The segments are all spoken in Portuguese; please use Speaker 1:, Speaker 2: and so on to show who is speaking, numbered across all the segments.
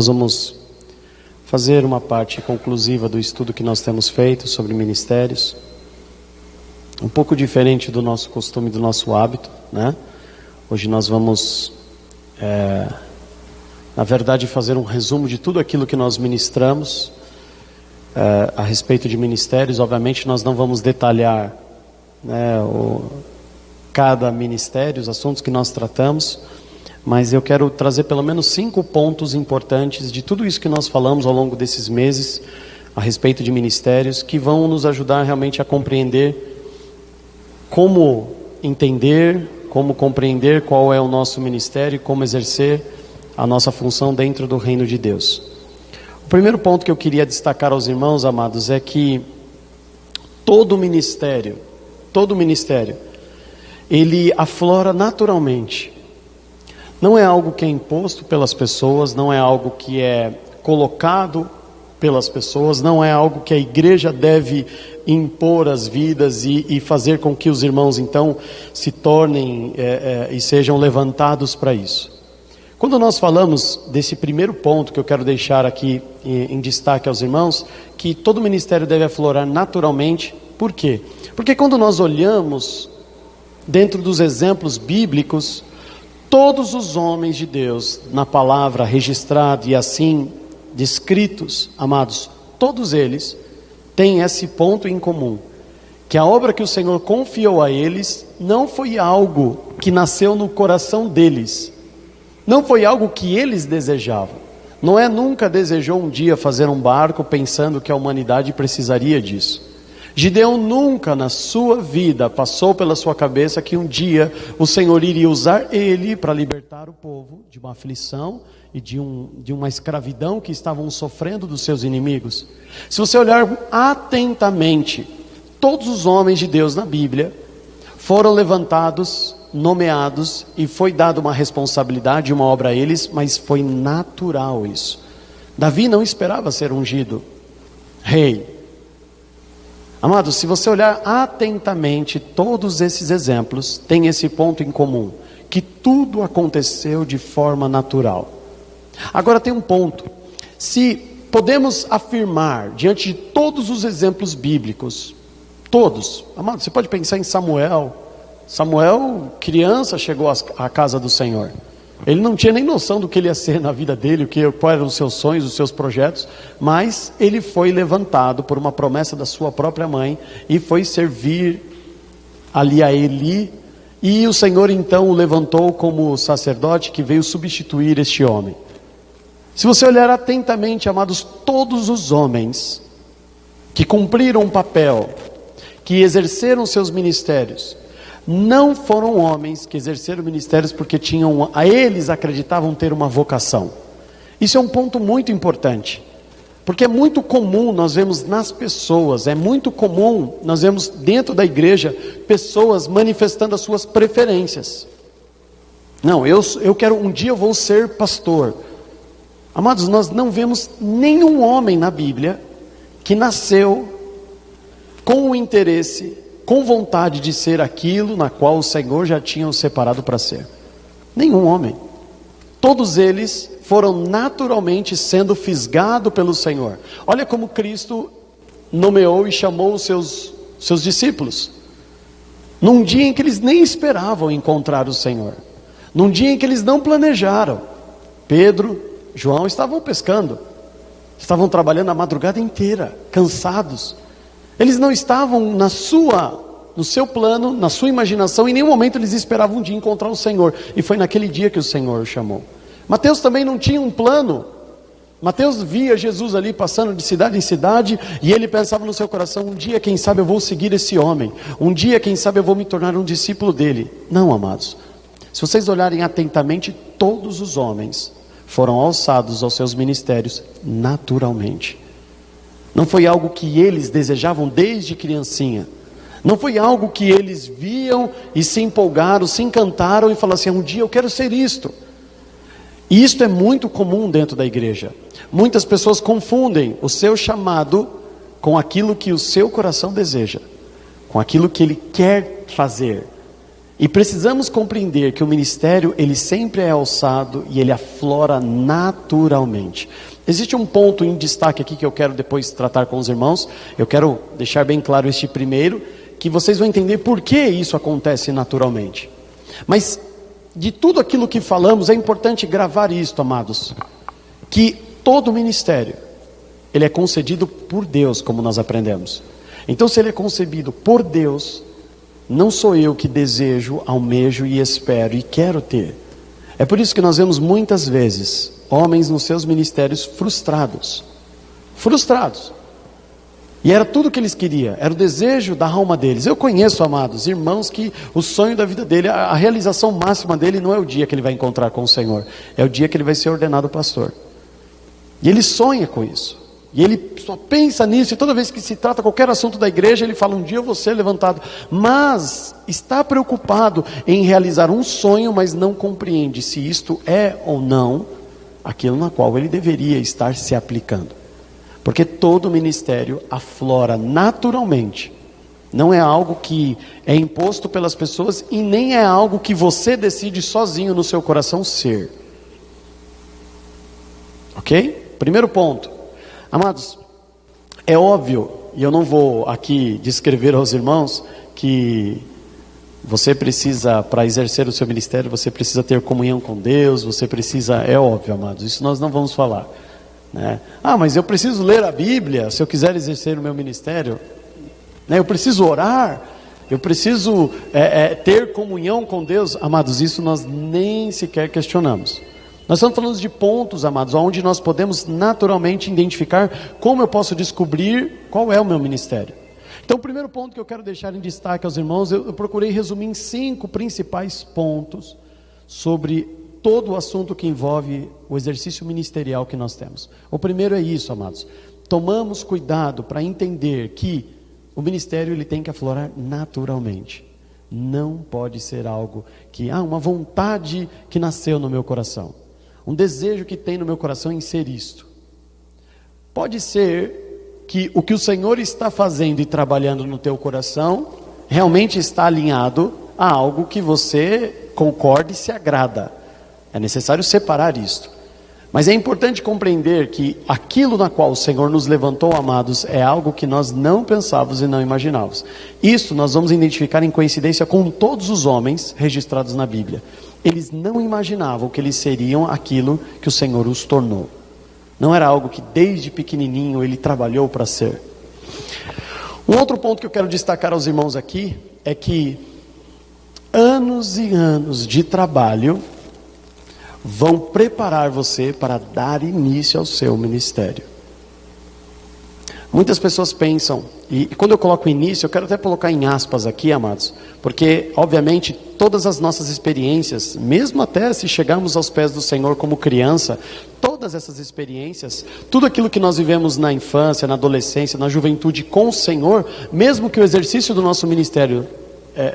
Speaker 1: Nós vamos fazer uma parte conclusiva do estudo que nós temos feito sobre ministérios. Um pouco diferente do nosso costume, do nosso hábito, né? Hoje nós vamos, na verdade, fazer um resumo de tudo aquilo que nós ministramos a respeito de ministérios. Obviamente nós não vamos detalhar, né, cada ministério, os assuntos que nós tratamos, mas eu quero trazer pelo menos 5 pontos importantes de tudo isso que nós falamos ao longo desses meses a respeito de ministérios, que vão nos ajudar realmente a compreender como entender, como compreender qual é o nosso ministério e como exercer a nossa função dentro do reino de Deus. O primeiro ponto que eu queria destacar aos irmãos amados é que todo ministério, ele aflora naturalmente. Não é algo que é imposto pelas pessoas, não é algo que é colocado pelas pessoas, não é algo que a igreja deve impor às vidas e fazer com que os irmãos então se tornem e sejam levantados para isso. Quando nós falamos desse primeiro ponto que eu quero deixar aqui em destaque aos irmãos, que todo ministério deve aflorar naturalmente. Por quê? Porque quando nós olhamos dentro dos exemplos bíblicos, todos os homens de Deus na palavra registrada e assim descritos, amados, todos eles têm esse ponto em comum, que a obra que o Senhor confiou a eles não foi algo que nasceu no coração deles, não foi algo que eles desejavam. Noé nunca desejou um dia fazer um barco pensando que a humanidade precisaria disso. Gideão nunca na sua vida passou pela sua cabeça que um dia o Senhor iria usar ele para libertar o povo de uma aflição e de uma escravidão que estavam sofrendo dos seus inimigos. Se você olhar atentamente, todos os homens de Deus na Bíblia foram levantados, nomeados, e foi dada uma responsabilidade, uma obra a eles, mas foi natural isso. Davi não esperava ser ungido rei. Amados, se você olhar atentamente, todos esses exemplos têm esse ponto em comum, que tudo aconteceu de forma natural. Agora tem um ponto: se podemos afirmar, diante de todos os exemplos bíblicos, todos, amados, você pode pensar em Samuel, criança, chegou à casa do Senhor. Ele não tinha nem noção do que ele ia ser na vida dele, quais eram os seus sonhos, os seus projetos, mas ele foi levantado por uma promessa da sua própria mãe e foi servir ali a Eli, e o Senhor então o levantou como sacerdote que veio substituir este homem. Se você olhar atentamente, amados, todos os homens que cumpriram um papel, que exerceram seus ministérios, não foram homens que exerceram ministérios porque eles acreditavam ter uma vocação. Isso é um ponto muito importante, porque é muito comum nós vemos nas pessoas, é muito comum nós vemos dentro da igreja pessoas manifestando as suas preferências. Não, eu quero, um dia eu vou ser pastor. Amados, nós não vemos nenhum homem na Bíblia que nasceu com o interesse, com vontade de ser aquilo na qual o Senhor já tinha o separado para ser. Nenhum homem. Todos eles foram naturalmente sendo fisgados pelo Senhor. Olha como Cristo nomeou e chamou os seus discípulos. Num dia em que eles nem esperavam encontrar o Senhor. Num dia em que eles não planejaram. Pedro, João estavam pescando. Estavam trabalhando a madrugada inteira, cansados. Eles não estavam no seu plano, na sua imaginação, em nenhum momento eles esperavam um dia encontrar o Senhor, e foi naquele dia que o Senhor o chamou. Mateus também não tinha um plano. Mateus via Jesus ali passando de cidade em cidade, e ele pensava no seu coração: um dia quem sabe eu vou seguir esse homem, um dia quem sabe eu vou me tornar um discípulo dele. Não, amados, se vocês olharem atentamente, todos os homens foram alçados aos seus ministérios naturalmente. Não foi algo que eles desejavam desde criancinha. Não foi algo que eles viam e se empolgaram, se encantaram e falaram assim: um dia eu quero ser isto. E isto é muito comum dentro da igreja. Muitas pessoas confundem o seu chamado com aquilo que o seu coração deseja, com aquilo que ele quer fazer. E precisamos compreender que o ministério, ele sempre é alçado e ele aflora naturalmente. Existe um ponto em destaque aqui que eu quero depois tratar com os irmãos. Eu quero deixar bem claro este primeiro, que vocês vão entender por que isso acontece naturalmente. Mas de tudo aquilo que falamos, é importante gravar isto, amados, que todo ministério, ele é concedido por Deus, como nós aprendemos. Então, se ele é concebido por Deus, não sou eu que desejo, almejo e espero e quero ter. É por isso que nós vemos muitas vezes homens nos seus ministérios frustrados. E era tudo o que eles queriam, era o desejo da alma deles. Eu conheço, amados, irmãos que o sonho da vida dele, a realização máxima dele não é o dia que ele vai encontrar com o Senhor, é o dia que ele vai ser ordenado pastor. E ele sonha com isso. E ele só pensa nisso, e toda vez que se trata qualquer assunto da igreja, ele fala, um dia eu vou ser levantado. Mas está preocupado em realizar um sonho, mas não compreende se isto é ou não aquilo na qual ele deveria estar se aplicando. Porque todo ministério aflora naturalmente. Não é algo que é imposto pelas pessoas e nem é algo que você decide sozinho no seu coração ser. Ok? Primeiro ponto. Amados, é óbvio, e eu não vou aqui descrever aos irmãos que você precisa, para exercer o seu ministério, você precisa ter comunhão com Deus, você precisa, é óbvio, amados, isso nós não vamos falar, né? Ah, mas eu preciso ler a Bíblia, se eu quiser exercer o meu ministério, né? Eu preciso orar, eu preciso ter comunhão com Deus, amados, isso nós nem sequer questionamos. Nós estamos falando de pontos, amados, onde nós podemos naturalmente identificar como eu posso descobrir qual é o meu ministério. Então, o primeiro ponto que eu quero deixar em destaque aos irmãos, eu procurei resumir em 5 principais pontos sobre todo o assunto que envolve o exercício ministerial que nós temos. O primeiro é isso, amados. Tomamos cuidado para entender que o ministério ele tem que aflorar naturalmente. Não pode ser algo que, uma vontade que nasceu no meu coração. Um desejo que tem no meu coração em ser isto. Pode ser que o que o Senhor está fazendo e trabalhando no teu coração realmente está alinhado a algo que você concorda e se agrada. É necessário separar isto. Mas é importante compreender que aquilo na qual o Senhor nos levantou, amados, é algo que nós não pensávamos e não imaginávamos. Isso nós vamos identificar em coincidência com todos os homens registrados na Bíblia. Eles não imaginavam que eles seriam aquilo que o Senhor os tornou. Não era algo que desde pequenininho ele trabalhou para ser. Um outro ponto que eu quero destacar aos irmãos aqui é que anos e anos de trabalho vão preparar você para dar início ao seu ministério. Muitas pessoas pensam, e quando eu coloco início, eu quero até colocar em aspas aqui, amados, porque obviamente todas as nossas experiências, mesmo até se chegarmos aos pés do Senhor como criança, todas essas experiências, tudo aquilo que nós vivemos na infância, na adolescência, na juventude com o Senhor, mesmo que o exercício do nosso ministério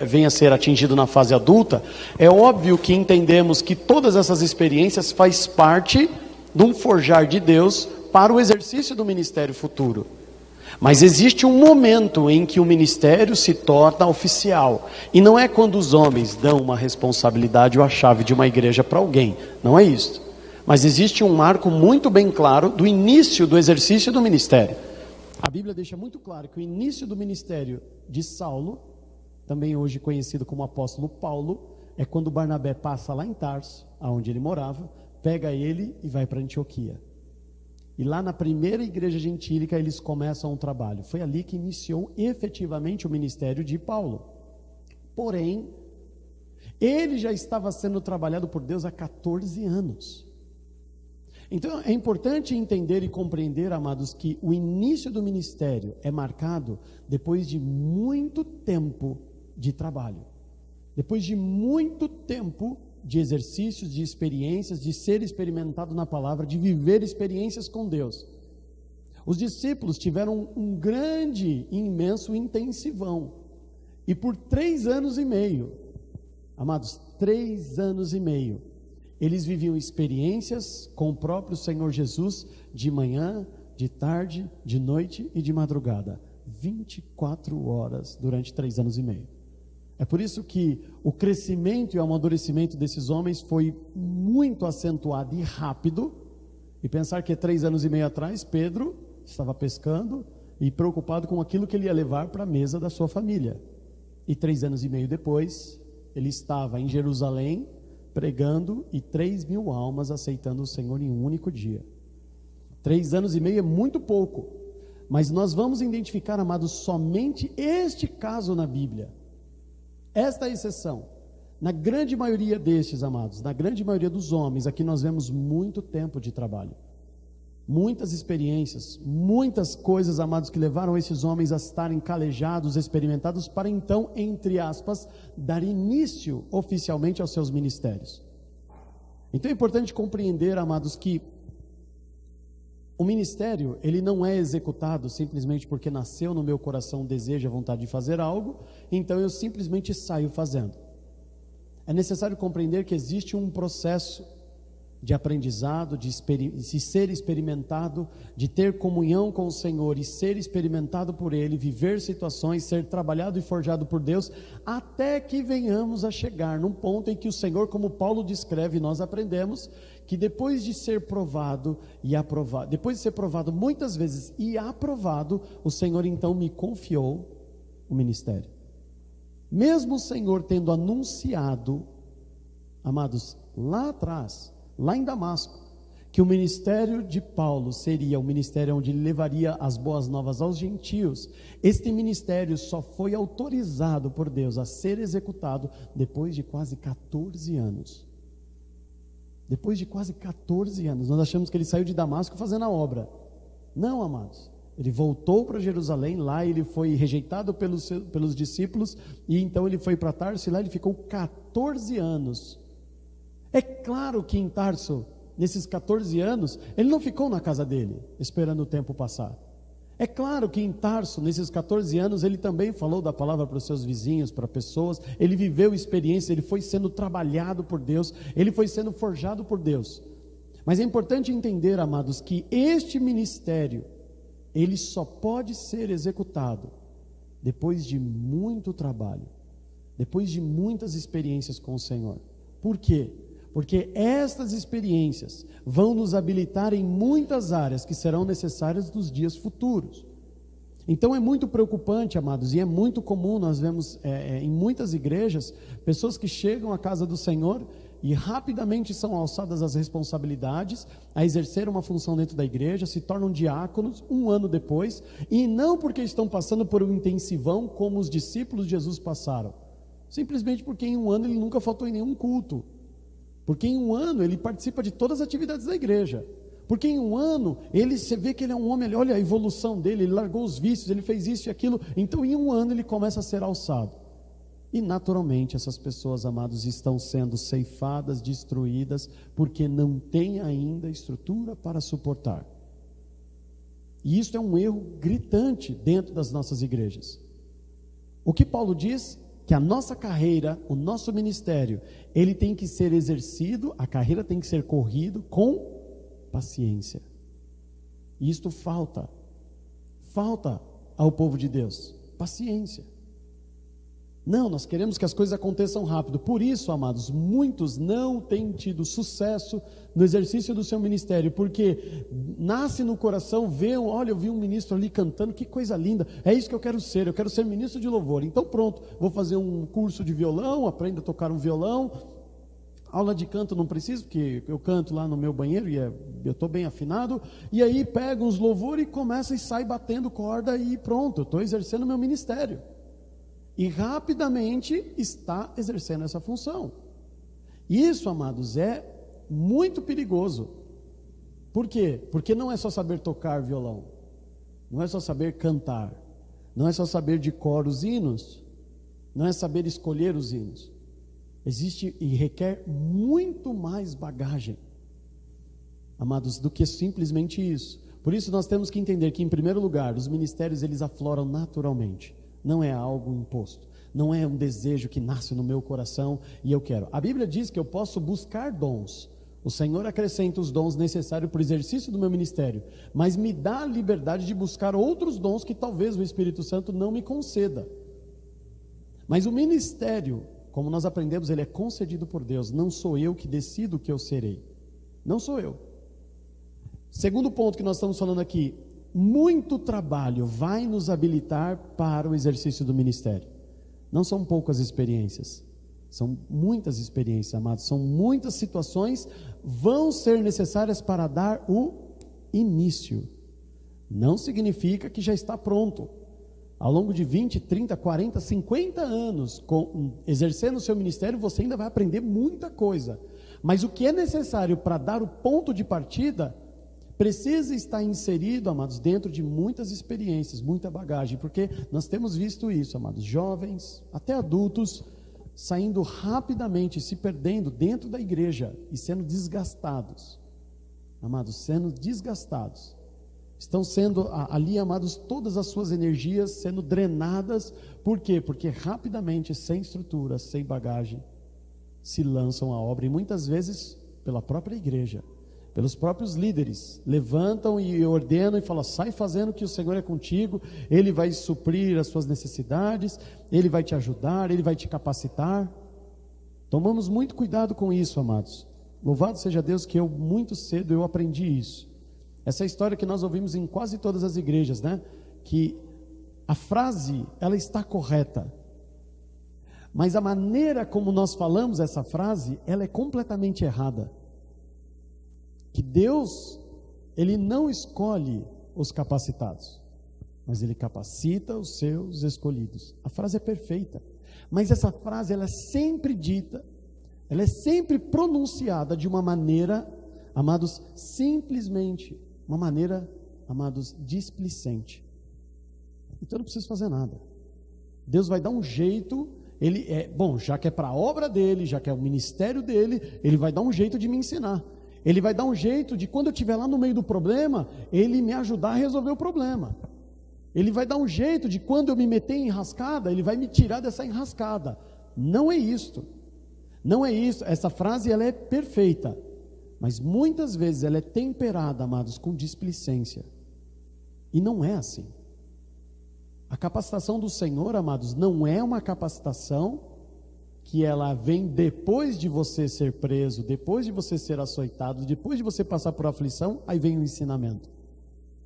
Speaker 1: venha a ser atingido na fase adulta, é óbvio que entendemos que todas essas experiências faz parte de um forjar de Deus para o exercício do ministério futuro. Mas existe um momento em que o ministério se torna oficial, e não é quando os homens dão uma responsabilidade ou a chave de uma igreja para alguém, não é isso. Mas existe um marco muito bem claro do início do exercício do ministério. A Bíblia deixa muito claro que o início do ministério de Saulo, também hoje conhecido como apóstolo Paulo, é quando Barnabé passa lá em Tarso, aonde ele morava, pega ele e vai para Antioquia. E lá na primeira igreja gentílica eles começam um trabalho. Foi ali que iniciou efetivamente o ministério de Paulo. Porém, ele já estava sendo trabalhado por Deus há 14 anos. Então é importante entender e compreender, amados, que o início do ministério é marcado depois de muito tempo de trabalho. Depois de muito tempo de exercícios, de experiências, de ser experimentado na palavra, de viver experiências com Deus. Os discípulos tiveram um grande e imenso intensivão, e por 3 anos e meio, amados, 3 anos e meio, eles viviam experiências com o próprio Senhor Jesus, de manhã, de tarde, de noite e de madrugada, 24 horas durante 3 anos e meio. É por isso que o crescimento e o amadurecimento desses homens foi muito acentuado e rápido. E pensar que 3 anos e meio atrás, Pedro estava pescando e preocupado com aquilo que ele ia levar para a mesa da sua família. E 3 anos e meio depois, ele estava em Jerusalém pregando e 3.000 almas aceitando o Senhor em um único dia. 3 anos e meio é muito pouco, mas nós vamos identificar, amados, somente este caso na Bíblia. Esta é a exceção. Na grande maioria destes, amados, na grande maioria dos homens, aqui nós vemos muito tempo de trabalho, muitas experiências, muitas coisas, amados, que levaram esses homens a estarem calejados, experimentados, para então, entre aspas, dar início oficialmente aos seus ministérios. Então é importante compreender, amados, que o ministério, ele não é executado simplesmente porque nasceu no meu coração o desejo, a vontade de fazer algo, então eu simplesmente saio fazendo. É necessário compreender que existe um processo de aprendizado, de ser experimentado, de ter comunhão com o Senhor e ser experimentado por Ele, viver situações, ser trabalhado e forjado por Deus, até que venhamos a chegar num ponto em que o Senhor, como Paulo descreve, nós aprendemos que depois de ser provado e aprovado, depois de ser provado muitas vezes e aprovado, o Senhor então me confiou o ministério. Mesmo o Senhor tendo anunciado, amados, lá atrás, lá em Damasco, que o ministério de Paulo seria o ministério onde ele levaria as boas novas aos gentios, este ministério só foi autorizado por Deus a ser executado depois de quase 14 anos. Depois de quase 14 anos, nós achamos que ele saiu de Damasco fazendo a obra. Não, amados. Ele voltou para Jerusalém, lá ele foi rejeitado pelos discípulos, e então ele foi para Tarso, e lá ele ficou 14 anos. É claro que em Tarso, nesses 14 anos, ele não ficou na casa dele, esperando o tempo passar. É claro que em Tarso, nesses 14 anos, ele também falou da palavra para os seus vizinhos, para pessoas, ele viveu experiências, ele foi sendo trabalhado por Deus, ele foi sendo forjado por Deus. Mas é importante entender, amados, que este ministério, ele só pode ser executado depois de muito trabalho, depois de muitas experiências com o Senhor. Por quê? Porque estas experiências vão nos habilitar em muitas áreas que serão necessárias nos dias futuros. Então é muito preocupante, amados, e é muito comum, nós vemos em muitas igrejas, pessoas que chegam à casa do Senhor e rapidamente são alçadas as responsabilidades, a exercer uma função dentro da igreja, se tornam diáconos 1 ano depois, e não porque estão passando por um intensivão como os discípulos de Jesus passaram, simplesmente porque em 1 ano ele nunca faltou em nenhum culto, porque em 1 ano ele participa de todas as atividades da igreja, porque em 1 ano você vê que ele é um homem, olha a evolução dele, ele largou os vícios, ele fez isso e aquilo, então em 1 ano ele começa a ser alçado. E naturalmente essas pessoas, amados, estão sendo ceifadas, destruídas, porque não têm ainda estrutura para suportar. E isso é um erro gritante dentro das nossas igrejas. O que Paulo diz? Que a nossa carreira, o nosso ministério, ele tem que ser exercido, a carreira tem que ser corrido com paciência. E isto falta ao povo de Deus, paciência. Não, nós queremos que as coisas aconteçam rápido. Por isso, amados, muitos não têm tido sucesso no exercício do seu ministério, porque nasce no coração, olha, eu vi um ministro ali cantando, que coisa linda, é isso que eu quero ser ministro de louvor. Então pronto, vou fazer um curso de violão, aprendo a tocar um violão, aula de canto não preciso, porque eu canto lá no meu banheiro e eu estou bem afinado, e aí pego uns louvores e começa e sai batendo corda e pronto, eu estou exercendo meu ministério. E rapidamente está exercendo essa função. Isso, amados, é muito perigoso. Por quê? Porque não é só saber tocar violão, não é só saber cantar, não é só saber de cor os hinos, não é saber escolher os hinos. Existe e requer muito mais bagagem, amados, do que simplesmente isso. Por isso nós temos que entender que, em primeiro lugar, os ministérios eles afloram naturalmente. Não é algo imposto, não é um desejo que nasce no meu coração e eu quero. A Bíblia diz que eu posso buscar dons, o Senhor acrescenta os dons necessários para o exercício do meu ministério, mas me dá a liberdade de buscar outros dons que talvez o Espírito Santo não me conceda. Mas o ministério, como nós aprendemos, ele é concedido por Deus. Não sou eu que decido o que eu serei. Não sou eu. Segundo ponto que nós estamos falando aqui, muito trabalho vai nos habilitar para o exercício do ministério. Não são poucas experiências, são muitas experiências, amados. São muitas situações vão ser necessárias para dar o início. Não significa que já está pronto. Ao longo de 20, 30, 40, 50 anos exercendo o seu ministério, você ainda vai aprender muita coisa. Mas o que é necessário para dar o ponto de partida precisa estar inserido, amados, dentro de muitas experiências, muita bagagem, porque nós temos visto isso, amados, jovens, até adultos, saindo rapidamente, se perdendo dentro da igreja e sendo desgastados, amados, sendo desgastados. Estão sendo ali, amados, todas as suas energias sendo drenadas. Por quê? Porque rapidamente, sem estrutura, sem bagagem, se lançam à obra. E muitas vezes pela própria igreja, pelos próprios líderes, levantam e ordenam e falam: sai fazendo que o Senhor é contigo, Ele vai suprir as suas necessidades, Ele vai te ajudar, Ele vai te capacitar. Tomamos muito cuidado com isso, amados. Louvado seja Deus que muito cedo eu aprendi isso. Essa história que nós ouvimos em quase todas as igrejas, né? Que a frase, ela está correta, mas a maneira como nós falamos essa frase, ela é completamente errada. Que Deus, Ele não escolhe os capacitados, mas Ele capacita os seus escolhidos. A frase é perfeita, mas essa frase, ela é sempre dita, ela é sempre pronunciada de uma maneira, amados, simplesmente uma maneira, amados, displicente. Então eu não preciso fazer nada. Deus vai dar um jeito, já que é para a obra dele, já que é o ministério dele, Ele vai dar um jeito de me ensinar. Ele vai dar um jeito de, quando eu estiver lá no meio do problema, Ele me ajudar a resolver o problema. Ele vai dar um jeito de, quando eu me meter em enrascada, Ele vai me tirar dessa enrascada. Não é isto. Não é isso. Essa frase, ela é perfeita, mas muitas vezes ela é temperada, amados, com displicência. E não é assim. A capacitação do Senhor, amados, não é uma capacitação que ela vem depois de você ser preso, depois de você ser açoitado, depois de você passar por aflição, aí vem o ensinamento.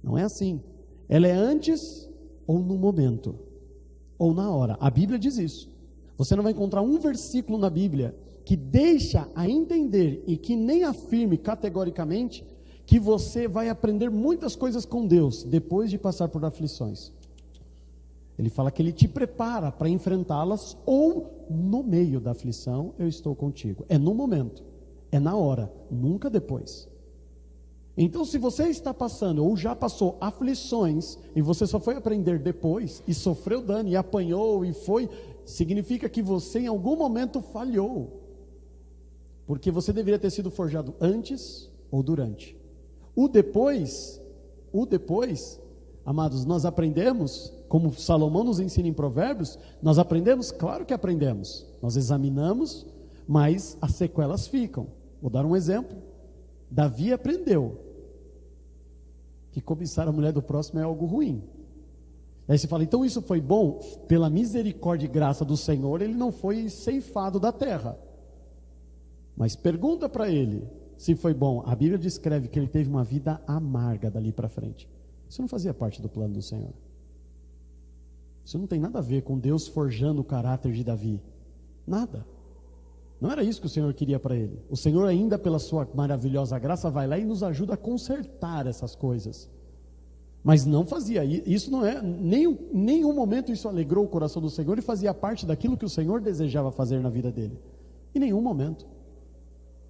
Speaker 1: Não é assim. Ela é antes ou no momento, ou na hora. A Bíblia diz isso. Você não vai encontrar um versículo na Bíblia que deixa a entender e que nem afirme categoricamente que você vai aprender muitas coisas com Deus depois de passar por aflições. Ele fala que Ele te prepara para enfrentá-las, ou no meio da aflição eu estou contigo. É no momento, é na hora, nunca depois. Então, se você está passando ou já passou aflições e você só foi aprender depois e sofreu dano e apanhou e foi, significa que você em algum momento falhou, porque você deveria ter sido forjado antes ou durante. O depois, amados, nós aprendemos, como Salomão nos ensina em Provérbios, nós aprendemos, claro que aprendemos, nós examinamos, mas as sequelas ficam. Vou dar um exemplo. Davi aprendeu que cobiçar a mulher do próximo é algo ruim. Aí você fala: então isso foi bom? Pela misericórdia e graça do Senhor, ele não foi ceifado da terra. Mas pergunta para ele se foi bom. A Bíblia descreve que ele teve uma vida amarga dali para frente. Isso não fazia parte do plano do Senhor. Isso não tem nada a ver com Deus forjando o caráter de Davi. Nada. Não era isso que o Senhor queria para ele. O Senhor, ainda pela sua maravilhosa graça, vai lá e nos ajuda a consertar essas coisas. Mas não fazia isso, não é, nenhum momento isso alegrou o coração do Senhor e fazia parte daquilo que o Senhor desejava fazer na vida dele. Em nenhum momento.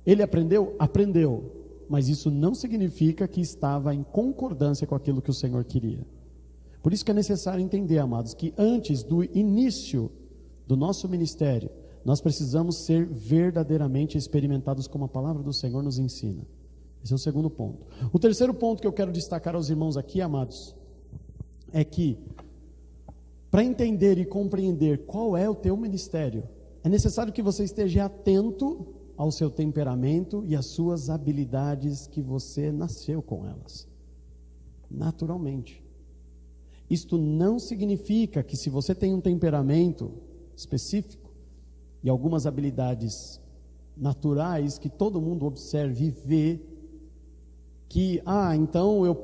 Speaker 1: Ele aprendeu? Aprendeu. Mas isso não significa que estava em concordância com aquilo que o Senhor queria. Por isso que é necessário entender, amados, que antes do início do nosso ministério, nós precisamos ser verdadeiramente experimentados como a palavra do Senhor nos ensina. Esse é o segundo ponto. O terceiro ponto que eu quero destacar aos irmãos aqui, amados, é que para entender e compreender qual é o teu ministério, é necessário que você esteja atento ao seu temperamento e às suas habilidades que você nasceu com elas, naturalmente. Isto não significa que, se você tem um temperamento específico e algumas habilidades naturais que todo mundo observe e vê que, então eu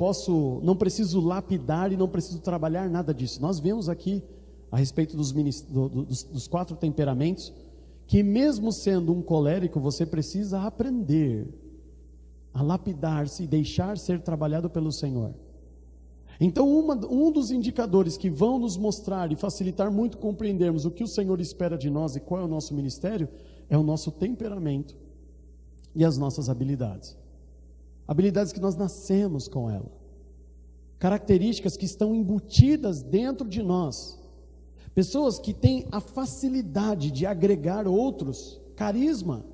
Speaker 1: não preciso lapidar e não preciso trabalhar nada disso. Nós vemos aqui a respeito dos 4 temperamentos, que mesmo sendo um colérico, você precisa aprender a lapidar-se e deixar ser trabalhado pelo Senhor. Então um dos indicadores que vão nos mostrar e facilitar muito compreendermos o que o Senhor espera de nós e qual é o nosso ministério, é o nosso temperamento e as nossas habilidades. Habilidades que nós nascemos com ela, características que estão embutidas dentro de nós, pessoas que têm a facilidade de agregar outros, carisma.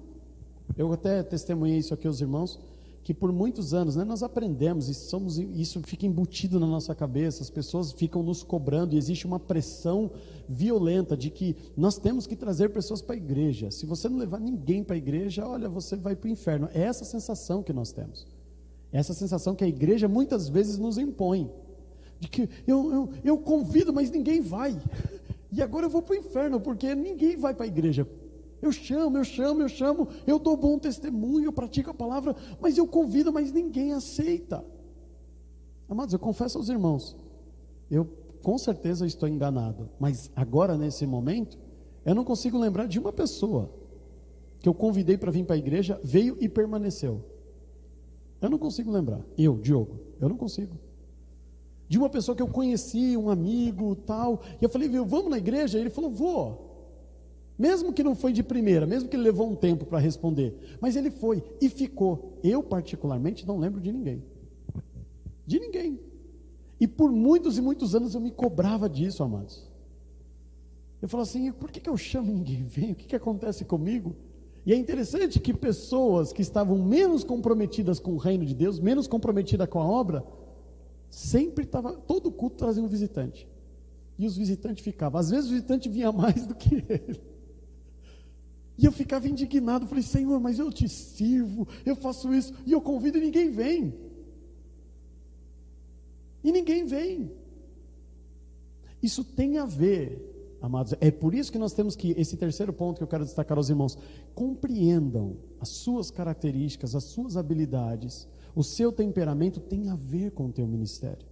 Speaker 1: Eu até testemunhei isso aqui aos irmãos, que por muitos anos, nós aprendemos, isso fica embutido na nossa cabeça, as pessoas ficam nos cobrando, e existe uma pressão violenta de que nós temos que trazer pessoas para a igreja. Se você não levar ninguém para a igreja, olha, você vai para o inferno. É essa sensação que nós temos, essa sensação que a igreja muitas vezes nos impõe, de que eu convido, mas ninguém vai, e agora eu vou para o inferno, porque ninguém vai para a igreja. Eu chamo, eu dou bom testemunho, eu pratico a palavra, mas eu convido, mas ninguém aceita. Amados, eu confesso aos irmãos, eu com certeza estou enganado, mas agora nesse momento, eu não consigo lembrar de uma pessoa que eu convidei para vir para a igreja, veio e permaneceu. Eu não consigo lembrar, Diogo, eu não consigo. De uma pessoa que eu conheci, um amigo, tal, e eu falei, vamos na igreja? E ele falou, vou. Mesmo que não foi de primeira, mesmo que ele levou um tempo para responder, mas ele foi e ficou. Eu particularmente não lembro de ninguém. De ninguém. E por muitos e muitos anos eu me cobrava disso, amados. Eu falo assim, por que eu chamo e ninguém vem? O que acontece comigo? E é interessante que pessoas que estavam menos comprometidas com o reino de Deus, menos comprometidas com a obra, sempre todo culto trazia um visitante. E os visitantes ficavam. Às vezes o visitante vinha mais do que ele. E eu ficava indignado, falei, Senhor, mas eu te sirvo, eu faço isso, e eu convido e ninguém vem. E ninguém vem. Isso tem a ver, amados, é por isso que nós temos que, esse terceiro ponto que eu quero destacar aos irmãos, compreendam as suas características, as suas habilidades, o seu temperamento tem a ver com o teu ministério.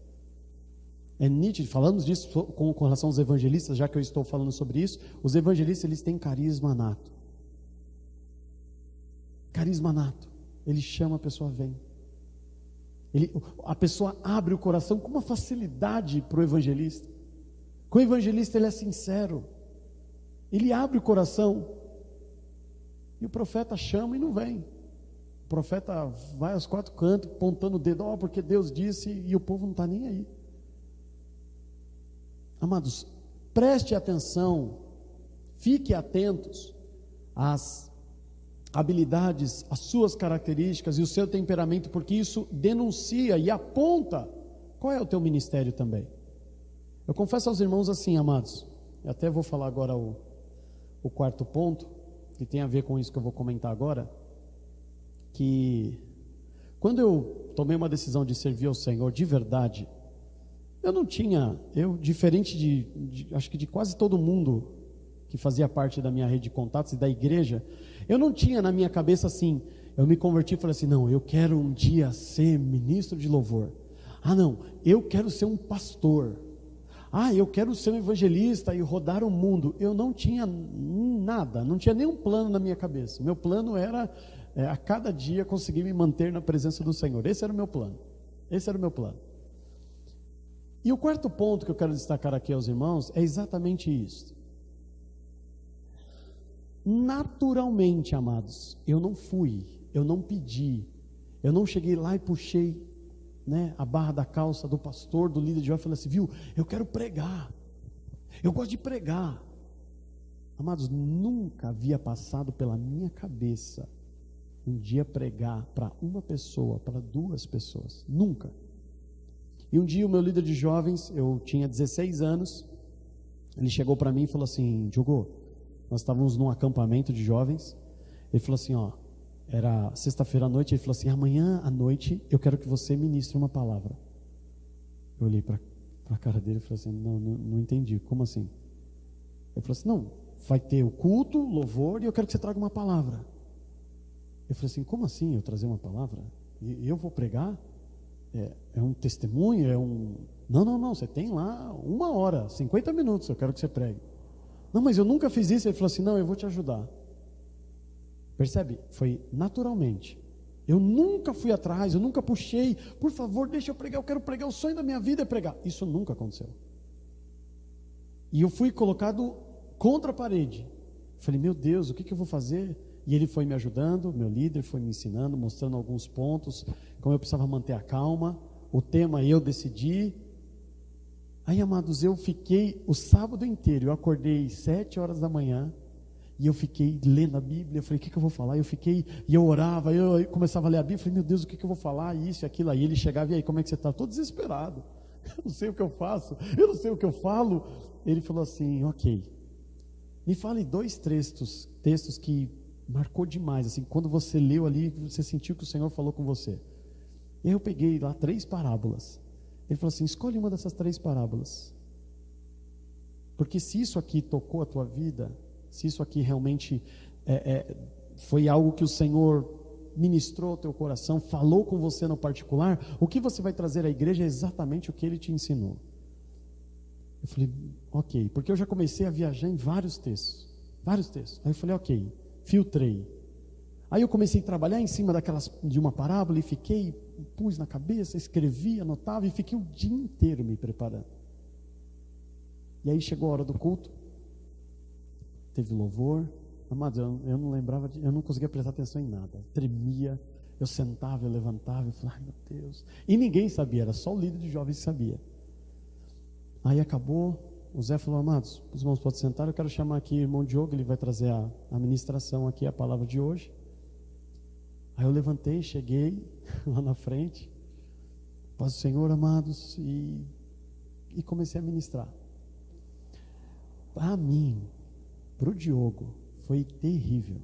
Speaker 1: É nítido, falamos disso com relação aos evangelistas, já que eu estou falando sobre isso, os evangelistas eles têm carisma nato. Carisma nato, ele chama, a pessoa vem. A pessoa abre o coração com uma facilidade para o evangelista. Com o evangelista ele é sincero, ele abre o coração, e o profeta chama e não vem. O profeta vai aos 4 cantos, apontando o dedo, porque Deus disse, e o povo não está nem aí. Amados, preste atenção, fique atentos às habilidades, as suas características e o seu temperamento, porque isso denuncia e aponta qual é o teu ministério também. Eu confesso aos irmãos assim, amados, eu até vou falar agora o 4º ponto, que tem a ver com isso que eu vou comentar agora, que quando eu tomei uma decisão de servir ao Senhor de verdade, diferente acho que de quase todo mundo que fazia parte da minha rede de contatos e da igreja, eu não tinha na minha cabeça assim, eu me converti e falei assim, não, eu quero um dia ser ministro de louvor. Não, eu quero ser um pastor. Eu quero ser um evangelista e rodar o mundo. Eu não tinha nada, não tinha nenhum plano na minha cabeça. Meu plano era, a cada dia, conseguir me manter na presença do Senhor. Esse era o meu plano. E o 4º ponto que eu quero destacar aqui aos irmãos é exatamente isso. Naturalmente, amados, eu não fui, eu não pedi, eu não cheguei lá e puxei, a barra da calça do pastor, do líder de jovem, e falei assim, eu quero pregar, eu gosto de pregar. Amados, nunca havia passado pela minha cabeça um dia pregar para uma pessoa, para 2 pessoas, nunca. E um dia o meu líder de jovens, eu tinha 16 anos, ele chegou para mim e falou assim, Diogo, nós estávamos num acampamento de jovens, ele falou assim, era sexta-feira à noite, ele falou assim, amanhã à noite eu quero que você ministre uma palavra. Eu olhei para a cara dele e falei assim, não entendi, como assim? Ele falou assim, não, vai ter o culto, louvor, e eu quero que você traga uma palavra. Eu falei assim, como assim eu trazer uma palavra? E eu vou pregar? É um testemunho? Não, você tem lá 1 hora, 50 minutos, eu quero que você pregue. Não, mas eu nunca fiz isso. Ele falou assim, não, eu vou te ajudar. Percebe? Foi naturalmente. Eu nunca fui atrás, eu nunca puxei, por favor, deixa eu pregar, eu quero pregar, o sonho da minha vida é pregar. Isso nunca aconteceu. E eu fui colocado contra a parede. Falei, meu Deus, o que eu vou fazer? E ele foi me ajudando, meu líder foi me ensinando, mostrando alguns pontos, como eu precisava manter a calma. O tema eu decidi. Aí, amados, eu fiquei o sábado inteiro, eu acordei 7 horas da manhã, e eu fiquei lendo a Bíblia. Eu falei, o que eu vou falar? E eu orava, eu começava a ler a Bíblia, falei, meu Deus, o que eu vou falar? Isso e aquilo. Aí ele chegava, e aí, como é que você está? Estou desesperado, eu não sei o que eu faço, eu não sei o que eu falo. Ele falou assim, ok, me fale 2 textos que marcou demais, assim, quando você leu ali, você sentiu que o Senhor falou com você. E eu peguei lá 3 parábolas. Ele falou assim, escolhe uma dessas 3 parábolas, porque se isso aqui tocou a tua vida, se isso aqui realmente foi algo que o Senhor ministrou ao teu coração, falou com você no particular, o que você vai trazer à igreja é exatamente o que Ele te ensinou. Eu falei, ok, porque eu já comecei a viajar em vários textos. Aí eu falei, ok, filtrei. Aí eu comecei a trabalhar em cima de uma parábola e pus na cabeça, escrevi, anotava e fiquei o dia inteiro me preparando. E aí chegou a hora do culto, teve louvor. Amados, eu não lembrava, eu não conseguia prestar atenção em nada, tremia, eu sentava, eu levantava, eu falava, ai meu Deus, e ninguém sabia, era só o líder de jovens que sabia. Aí acabou, o Zé falou, amados, os irmãos podem sentar, eu quero chamar aqui o irmão Diogo, ele vai trazer a ministração aqui, a palavra de hoje. Aí eu levantei, cheguei lá na frente, paz do Senhor, amados, e comecei a ministrar. Para mim, para o Diogo, foi terrível,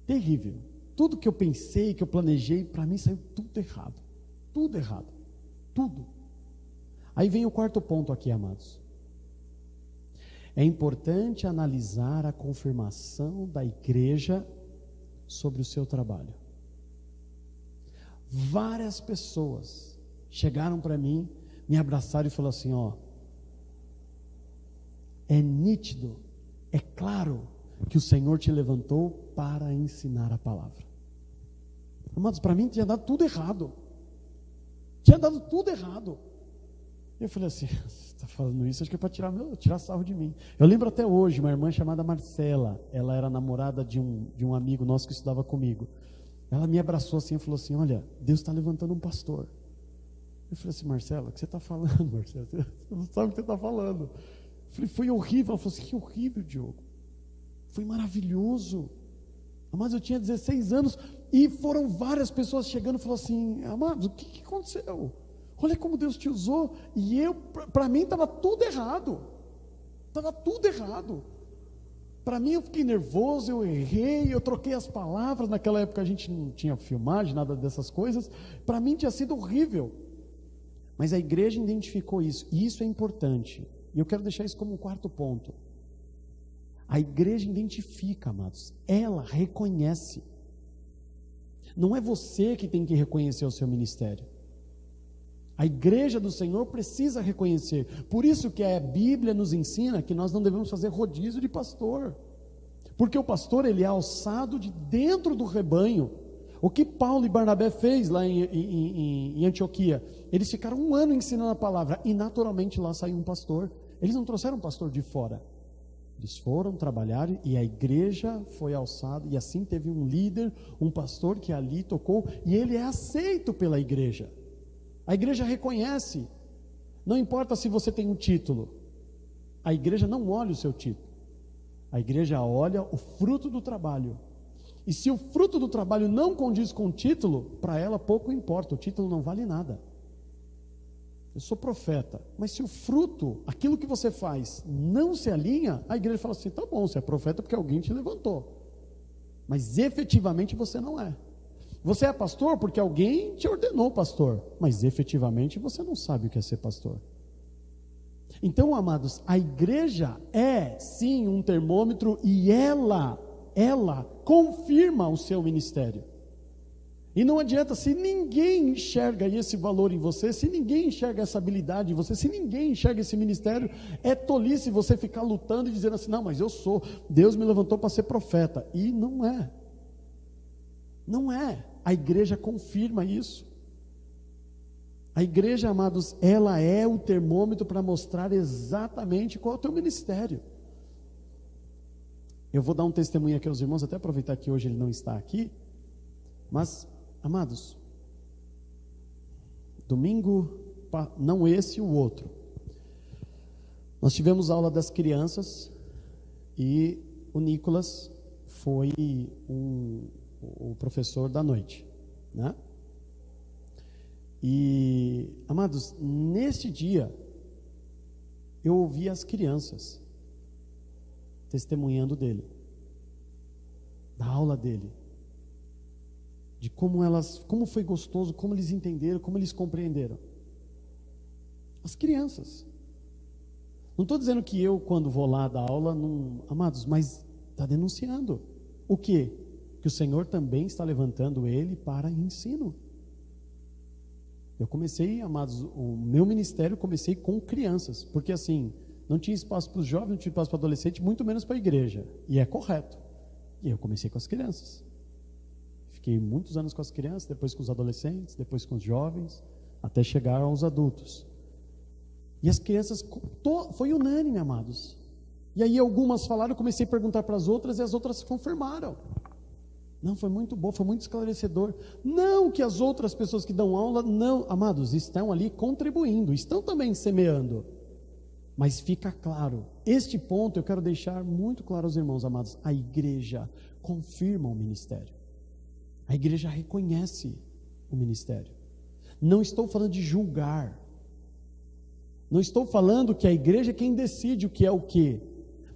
Speaker 1: terrível. Tudo que eu pensei, que eu planejei, para mim saiu tudo errado, tudo. Aí vem o 4º ponto aqui, amados. É importante analisar a confirmação da igreja sobre o seu trabalho. Várias pessoas chegaram para mim, me abraçaram e falaram assim, é nítido, é claro que o Senhor te levantou para ensinar a palavra. Amados, para mim tinha dado tudo errado. Eu falei assim, você está falando isso, acho que é para tirar sarro de mim. Eu lembro até hoje, uma irmã chamada Marcela, ela era namorada de um amigo nosso que estudava comigo. Ela me abraçou assim e falou assim, olha, Deus está levantando um pastor. Eu falei assim, Marcela, o que você está falando, Marcela? Você não sabe o que você está falando. Eu falei, foi horrível. Ela falou assim, que horrível, Diogo. Foi maravilhoso. Mas eu tinha 16 anos e foram várias pessoas chegando e falaram assim, amados, o que aconteceu? Olha como Deus te usou. E para mim estava tudo errado. Para mim eu fiquei nervoso, eu errei, eu troquei as palavras. Naquela época a gente não tinha filmagem, nada dessas coisas. Para mim tinha sido horrível. Mas a igreja identificou isso. E isso é importante. E eu quero deixar isso como um 4º ponto. A igreja identifica, amados. Ela reconhece. Não é você que tem que reconhecer o seu ministério. A igreja do Senhor precisa reconhecer. Por isso que a Bíblia nos ensina que nós não devemos fazer rodízio de pastor. Porque o pastor, ele é alçado de dentro do rebanho. O que Paulo e Barnabé fez lá em Antioquia? Eles ficaram 1 ano ensinando a palavra e naturalmente lá saiu um pastor. Eles não trouxeram um pastor de fora. Eles foram trabalhar e a igreja foi alçada e assim teve um líder, um pastor que ali tocou e ele é aceito pela igreja. A igreja reconhece, não importa se você tem um título, a igreja não olha o seu título, a igreja olha o fruto do trabalho, e se o fruto do trabalho não condiz com o título, para ela pouco importa, o título não vale nada. Eu sou profeta, mas se o fruto, aquilo que você faz, não se alinha, a igreja fala assim, tá bom, você é profeta porque alguém te levantou, mas efetivamente você não é. Você é pastor porque alguém te ordenou pastor, mas efetivamente você não sabe o que é ser pastor. Então, amados, a igreja é sim um termômetro e ela confirma o seu ministério. E não adianta, se ninguém enxerga esse valor em você, se ninguém enxerga essa habilidade em você, se ninguém enxerga esse ministério, é tolice você ficar lutando e dizendo assim, não, mas eu sou, Deus me levantou para ser profeta. E não é. Não é. A igreja confirma isso. A igreja, amados, ela é o termômetro para mostrar exatamente qual é o teu ministério. Eu vou dar um testemunho aqui aos irmãos, até aproveitar que hoje ele não está aqui, mas, amados, domingo, não esse, o outro, nós tivemos aula das crianças e o Nicolas foi o professor da noite, né? E, amados, neste dia, eu ouvi as crianças testemunhando dele, da aula dele, de como foi gostoso, como eles entenderam, como eles compreenderam. As crianças. Não estou dizendo que eu, quando vou lá dar aula, não, amados, mas está denunciando. O quê? Que o Senhor também está levantando ele para ensino. Eu comecei, amados, o meu ministério comecei com crianças, porque assim, não tinha espaço para os jovens, não tinha espaço para adolescentes, muito menos para a igreja, e é correto. E eu comecei com as crianças. Fiquei muitos anos com as crianças, depois com os adolescentes, depois com os jovens, até chegar aos adultos. E as crianças, foi unânime, amados. E aí algumas falaram, eu comecei a perguntar para as outras, e as outras confirmaram. Não, foi muito bom, foi muito esclarecedor. Não que as outras pessoas que dão aula, não, amados, estão ali contribuindo, estão também semeando. Mas fica claro, este ponto eu quero deixar muito claro aos irmãos amados, a igreja confirma o ministério. A igreja reconhece o ministério. Não estou falando de julgar. Não estou falando que a igreja é quem decide o que é o quê.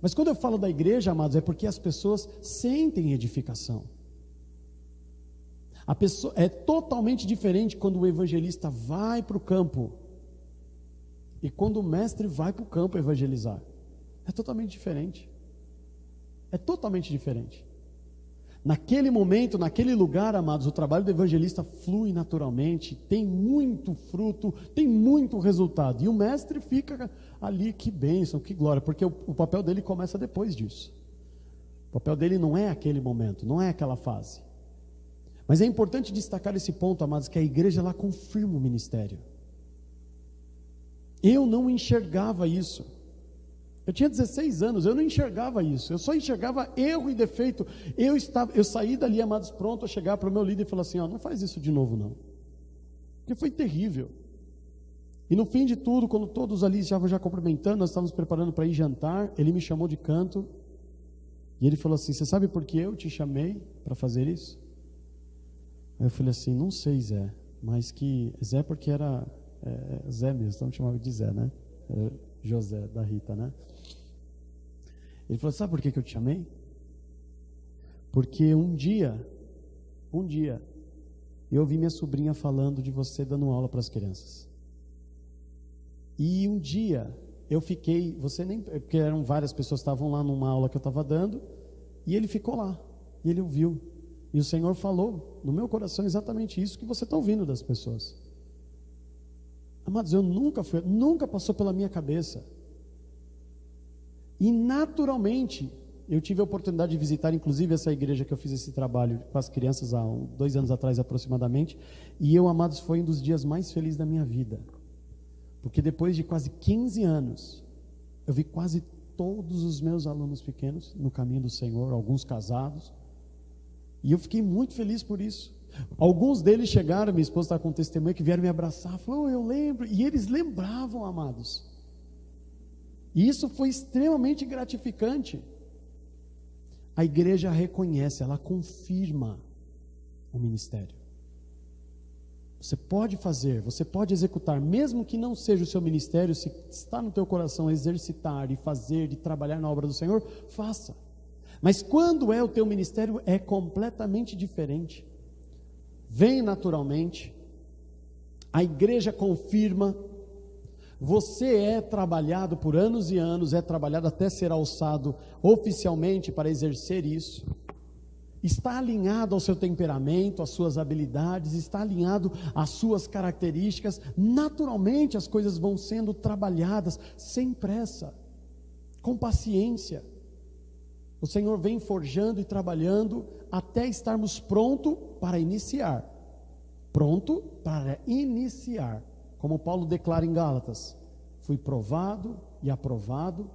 Speaker 1: Mas quando eu falo da igreja, amados, é porque as pessoas sentem edificação. A pessoa, é totalmente diferente quando o evangelista vai para o campo e quando o mestre vai para o campo evangelizar. É totalmente diferente. É totalmente diferente. Naquele momento, naquele lugar, amados, o trabalho do evangelista flui naturalmente, tem muito fruto, tem muito resultado. E o mestre fica ali, que bênção, que glória, porque o papel dele começa depois disso. O papel dele não é aquele momento, não é aquela fase. Mas é importante destacar esse ponto, amados, que a igreja lá confirma o ministério. Eu não enxergava isso. Eu tinha 16 anos, eu não enxergava isso, eu só enxergava erro e defeito. Eu saí dali, amados, pronto a chegar para o meu líder e falar assim, não faz isso de novo não, porque foi terrível. E no fim de tudo, quando todos ali estavam já cumprimentando, nós estávamos preparando para ir jantar, ele me chamou de canto, e ele falou assim, você sabe por que eu te chamei para fazer isso? Aí eu falei assim, não sei Zé, mas que, Zé porque era, Zé mesmo, então me chamava de Zé, né? José, da Rita, né? Ele falou, sabe por que eu te chamei? Porque um dia, eu ouvi minha sobrinha falando de você dando aula para as crianças. E um dia, eu fiquei, porque eram várias pessoas que estavam lá numa aula que eu estava dando, e ele ficou lá, e ele ouviu. E o Senhor falou no meu coração exatamente isso que você está ouvindo das pessoas. Amados, nunca passou pela minha cabeça. E naturalmente, eu tive a oportunidade de visitar, inclusive, essa igreja que eu fiz esse trabalho com as crianças há 2 anos atrás aproximadamente. E eu, amados, foi um dos dias mais felizes da minha vida. Porque depois de quase 15 anos, eu vi quase todos os meus alunos pequenos no caminho do Senhor, alguns casados. E eu fiquei muito feliz por isso. Alguns deles chegaram, minha esposa está com um testemunho, que vieram me abraçar, falou, eu lembro, e eles lembravam, amados, e isso foi extremamente gratificante. A igreja reconhece, ela confirma o ministério. Você pode fazer, você pode executar, mesmo que não seja o seu ministério, se está no teu coração exercitar e fazer, e trabalhar na obra do Senhor, faça. Mas quando é o teu ministério, é completamente diferente. Vem naturalmente, a igreja confirma, você é trabalhado por anos e anos, é trabalhado até ser alçado oficialmente para exercer isso. Está alinhado ao seu temperamento, às suas habilidades, está alinhado às suas características. Naturalmente as coisas vão sendo trabalhadas sem pressa, com paciência. O Senhor vem forjando e trabalhando até estarmos prontos para iniciar. Pronto para iniciar. Como Paulo declara em Gálatas: fui provado e aprovado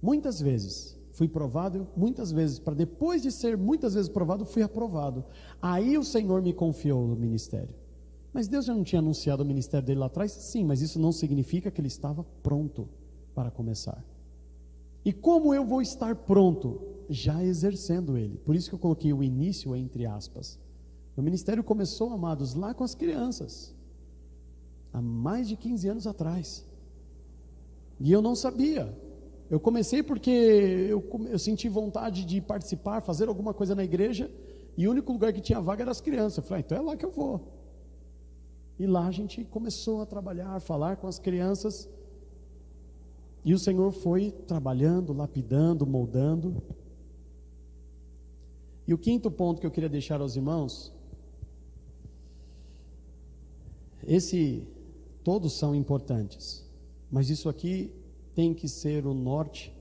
Speaker 1: muitas vezes. Fui provado muitas vezes, para depois de ser muitas vezes provado, fui aprovado. Aí o Senhor me confiou no ministério. Mas Deus já não tinha anunciado o ministério dele lá atrás? Sim, mas isso não significa que ele estava pronto para começar. E como eu vou estar pronto? Já exercendo ele. Por isso que eu coloquei o início entre aspas. O ministério começou, amados, lá com as crianças, há mais de 15 anos atrás. E eu não sabia. Eu comecei porque eu senti vontade de participar, fazer alguma coisa na igreja, e o único lugar que tinha vaga era as crianças. Eu falei, então é lá que eu vou. E lá a gente começou a trabalhar, a falar com as crianças, e o Senhor foi trabalhando, lapidando, moldando. E o quinto ponto que eu queria deixar aos irmãos, todos são importantes, mas isso aqui tem que ser o norte.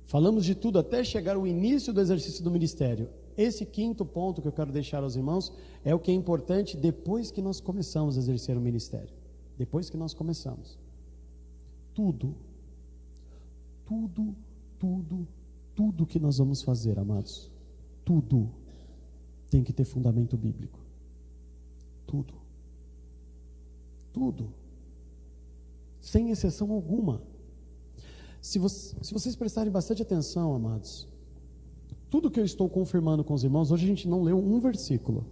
Speaker 1: Falamos de tudo até chegar ao início do exercício do ministério. Esse quinto ponto que eu quero deixar aos irmãos é o que é importante depois que nós começamos a exercer o ministério. Depois que nós começamos. Tudo que nós vamos fazer, amados, tudo tem que ter fundamento bíblico. Tudo. Sem exceção alguma. Se vocês prestarem bastante atenção, amados, tudo que eu estou confirmando com os irmãos, hoje a gente não leu um versículo,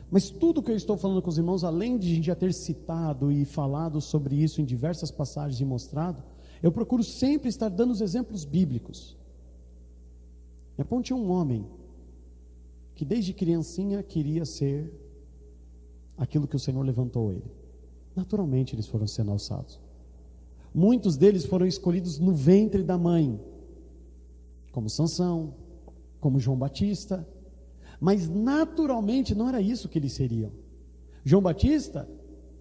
Speaker 1: mas tudo que eu estou falando com os irmãos, além de a gente já ter citado e falado sobre isso em diversas passagens e mostrado, eu procuro sempre estar dando os exemplos bíblicos. Me aponte um homem que desde criancinha queria ser aquilo que o Senhor levantou ele. Naturalmente eles foram sendo alçados. Muitos deles foram escolhidos no ventre da mãe, como Sansão, como João Batista, mas naturalmente não era isso que eles seriam. João Batista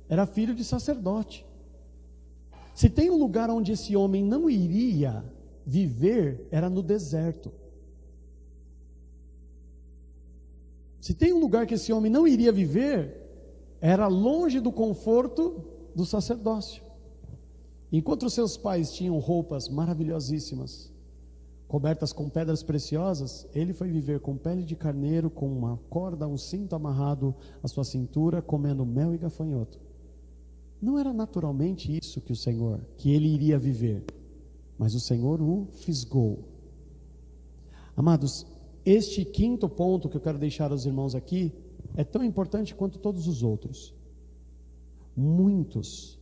Speaker 1: era filho de sacerdote. Se tem um lugar onde esse homem não iria viver, era no deserto. Se tem um lugar que esse homem não iria viver, era longe do conforto do sacerdócio. Enquanto os seus pais tinham roupas maravilhosíssimas, cobertas com pedras preciosas, ele foi viver com pele de carneiro, com uma corda, um cinto amarrado à sua cintura, comendo mel e gafanhoto. Não era naturalmente isso que ele iria viver, mas o Senhor o fisgou. Amados, este quinto ponto que eu quero deixar aos irmãos aqui é tão importante quanto todos os outros. Muitos,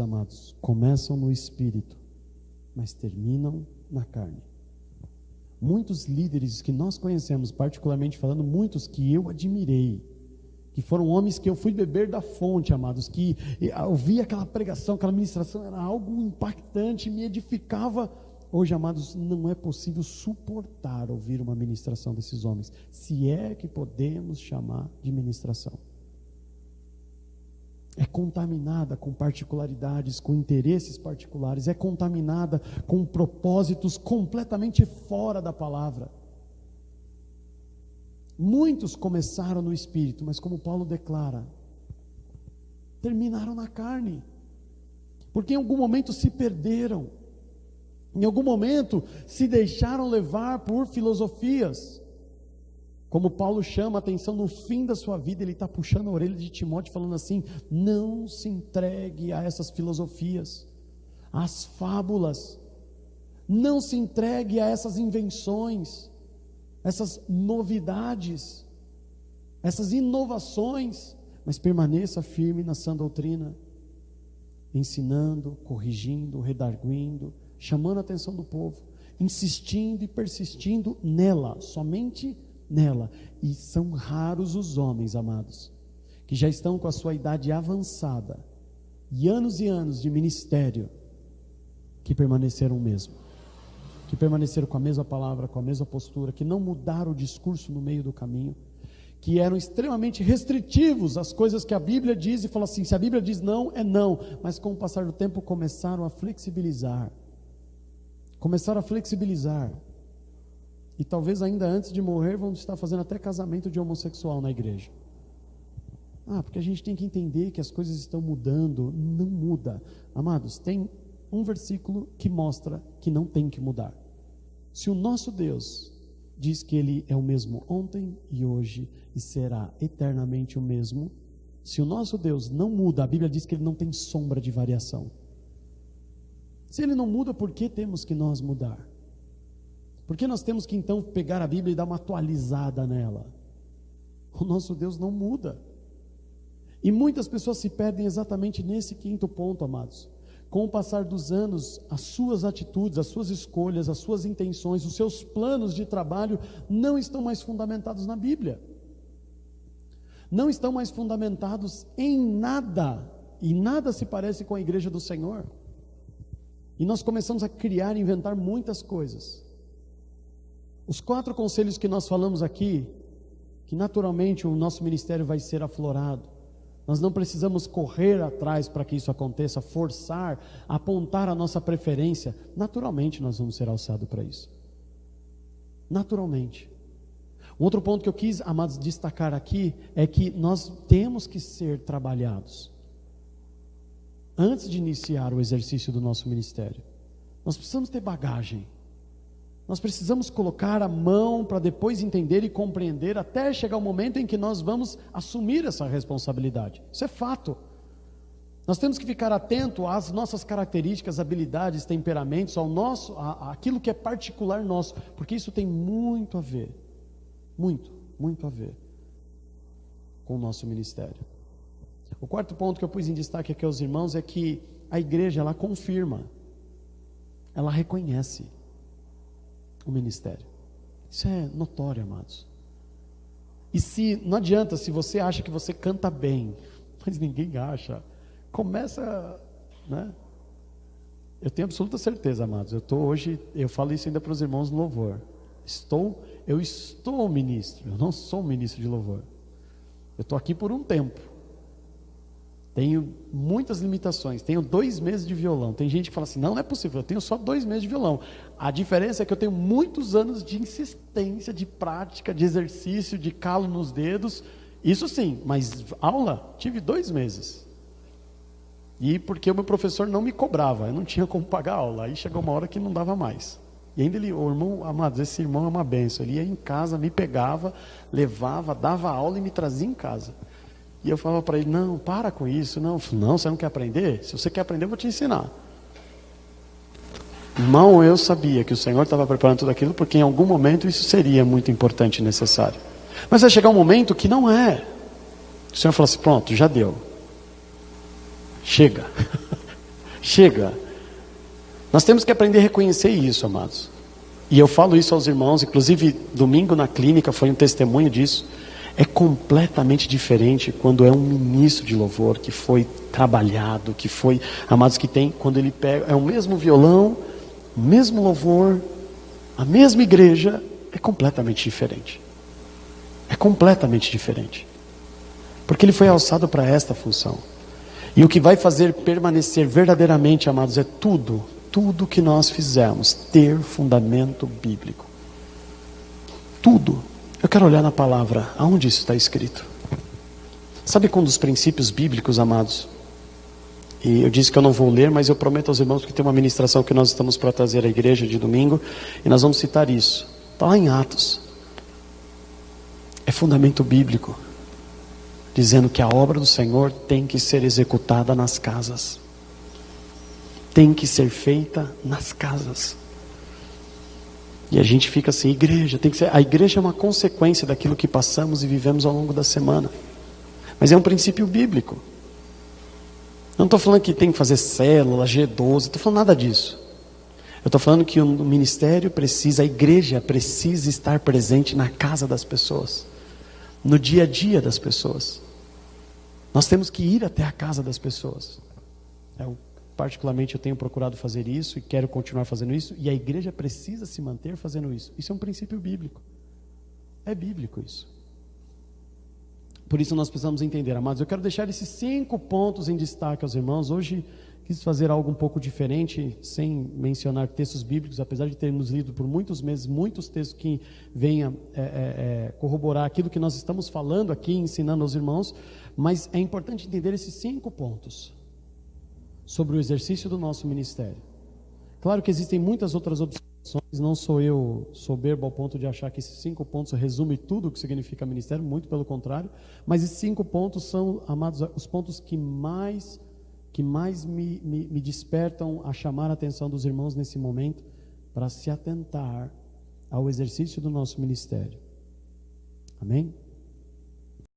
Speaker 1: amados, começam no espírito, mas terminam na carne. Muitos líderes que nós conhecemos, particularmente falando, muitos que eu admirei, que foram homens que eu fui beber da fonte, amados, que ouvia aquela pregação, aquela ministração, era algo impactante, me edificava. Hoje, amados, não é possível suportar ouvir uma ministração desses homens, se é que podemos chamar de ministração. É contaminada com particularidades, com interesses particulares, é contaminada com propósitos completamente fora da palavra. Muitos começaram no espírito, mas como Paulo declara, terminaram na carne, porque em algum momento se perderam, em algum momento se deixaram levar por filosofias. Como Paulo chama a atenção no fim da sua vida, ele está puxando a orelha de Timóteo, falando assim: não se entregue a essas filosofias, às fábulas, não se entregue a essas invenções, essas novidades, essas inovações, mas permaneça firme na sã doutrina, ensinando, corrigindo, redarguindo, chamando a atenção do povo, insistindo e persistindo nela, somente nela. E são raros os homens, amados, que já estão com a sua idade avançada e anos de ministério que permaneceram o mesmo, que permaneceram com a mesma palavra, com a mesma postura, que não mudaram o discurso no meio do caminho, que eram extremamente restritivos às coisas que a Bíblia diz e falam assim, se a Bíblia diz não, é não, mas com o passar do tempo começaram a flexibilizar, e talvez ainda antes de morrer vão estar fazendo até casamento de homossexual na igreja. Porque a gente tem que entender que as coisas estão mudando. Não muda, amados. Tem um versículo que mostra que não tem que mudar. Se o nosso Deus diz que Ele é o mesmo ontem e hoje e será eternamente o mesmo, se o nosso Deus não muda, a Bíblia diz que Ele não tem sombra de variação. Se Ele não muda, por que temos que nós mudar? Por que nós temos que então pegar a Bíblia e dar uma atualizada nela? O nosso Deus não muda. E muitas pessoas se perdem exatamente nesse quinto ponto, amados. Com o passar dos anos, as suas atitudes, as suas escolhas, as suas intenções, os seus planos de trabalho não estão mais fundamentados na Bíblia. Não estão mais fundamentados em nada. E nada se parece com a igreja do Senhor. E nós começamos a criar e inventar muitas coisas. Os 4 conselhos que nós falamos aqui, que naturalmente o nosso ministério vai ser aflorado. Nós não precisamos correr atrás para que isso aconteça, forçar, apontar a nossa preferência. Naturalmente nós vamos ser alçados para isso. Naturalmente. Um outro ponto que eu quis, amados, destacar aqui é que nós temos que ser trabalhados. Antes de iniciar o exercício do nosso ministério, nós precisamos ter bagagem. Nós precisamos colocar a mão para depois entender e compreender, até chegar o momento em que nós vamos assumir essa responsabilidade. Isso é fato. Nós temos que ficar atento às nossas características, habilidades, temperamentos, àquilo que é particular nosso, porque isso tem muito a ver, muito a ver com o nosso ministério. O quarto ponto que eu pus em destaque aqui aos irmãos é que a igreja, ela confirma, ela reconhece o ministério. Isso é notório, amados. E não adianta, se você acha que você canta bem, mas ninguém acha, começa, né? Eu tenho absoluta certeza, amados, eu falo isso ainda para os irmãos no louvor, eu estou ministro, eu não sou ministro de louvor, eu estou aqui por um tempo, tenho muitas limitações, tenho 2 meses de violão. Tem gente que fala assim, não é possível, eu tenho só 2 meses de violão. A diferença é que eu tenho muitos anos de insistência, de prática, de exercício, de calo nos dedos. Isso sim, mas aula, tive 2 meses. E porque o meu professor não me cobrava, eu não tinha como pagar a aula. Aí chegou uma hora que não dava mais. E ainda o irmão, amados, esse irmão é uma benção. Ele ia em casa, me pegava, levava, dava aula e me trazia em casa. E eu falava para ele, não, para com isso, não, você não quer aprender? Se você quer aprender, eu vou te ensinar. Irmão, eu sabia que o Senhor estava preparando tudo aquilo, porque em algum momento isso seria muito importante e necessário. Mas vai chegar um momento que não é. O Senhor falou assim, pronto, já deu. Chega. Chega. Nós temos que aprender a reconhecer isso, amados. E eu falo isso aos irmãos, inclusive domingo na clínica foi um testemunho disso. É completamente diferente quando é um ministro de louvor que foi trabalhado, que foi, amados, que tem, quando ele pega, é o mesmo violão, o mesmo louvor, a mesma igreja, é completamente diferente. É completamente diferente. Porque ele foi alçado para esta função. E o que vai fazer permanecer verdadeiramente, amados, é tudo que nós fizermos ter fundamento bíblico. Tudo. Eu quero olhar na palavra, aonde isso está escrito? Sabe qual um dos princípios bíblicos, amados? E eu disse que eu não vou ler, mas eu prometo aos irmãos que tem uma ministração que nós estamos para trazer à igreja de domingo, e nós vamos citar isso. Está lá em Atos. É fundamento bíblico, dizendo que a obra do Senhor tem que ser executada nas casas. Tem que ser feita nas casas. E a gente fica assim, igreja, tem que ser. A igreja é uma consequência daquilo que passamos e vivemos ao longo da semana. Mas é um princípio bíblico. Não estou falando que tem que fazer célula, G12, não estou falando nada disso. Eu estou falando que o ministério precisa, a igreja precisa estar presente na casa das pessoas, no dia a dia das pessoas. Nós temos que ir até a casa das pessoas. Particularmente eu tenho procurado fazer isso e quero continuar fazendo isso, e a igreja precisa se manter fazendo isso. Isso é um princípio bíblico. É bíblico isso. Por isso nós precisamos entender, amados. Eu quero deixar esses 5 pontos em destaque aos irmãos. Hoje quis fazer algo um pouco diferente, sem mencionar textos bíblicos, apesar de termos lido por muitos meses muitos textos que venham corroborar aquilo que nós estamos falando aqui, ensinando aos irmãos. Mas é importante entender esses 5 pontos sobre o exercício do nosso ministério. Claro que existem muitas outras observações, não sou eu soberbo ao ponto de achar que esses 5 pontos resumem tudo o que significa ministério, muito pelo contrário, mas esses 5 pontos são, amados, os pontos que mais me despertam a chamar a atenção dos irmãos nesse momento, para se atentar ao exercício do nosso ministério. Amém?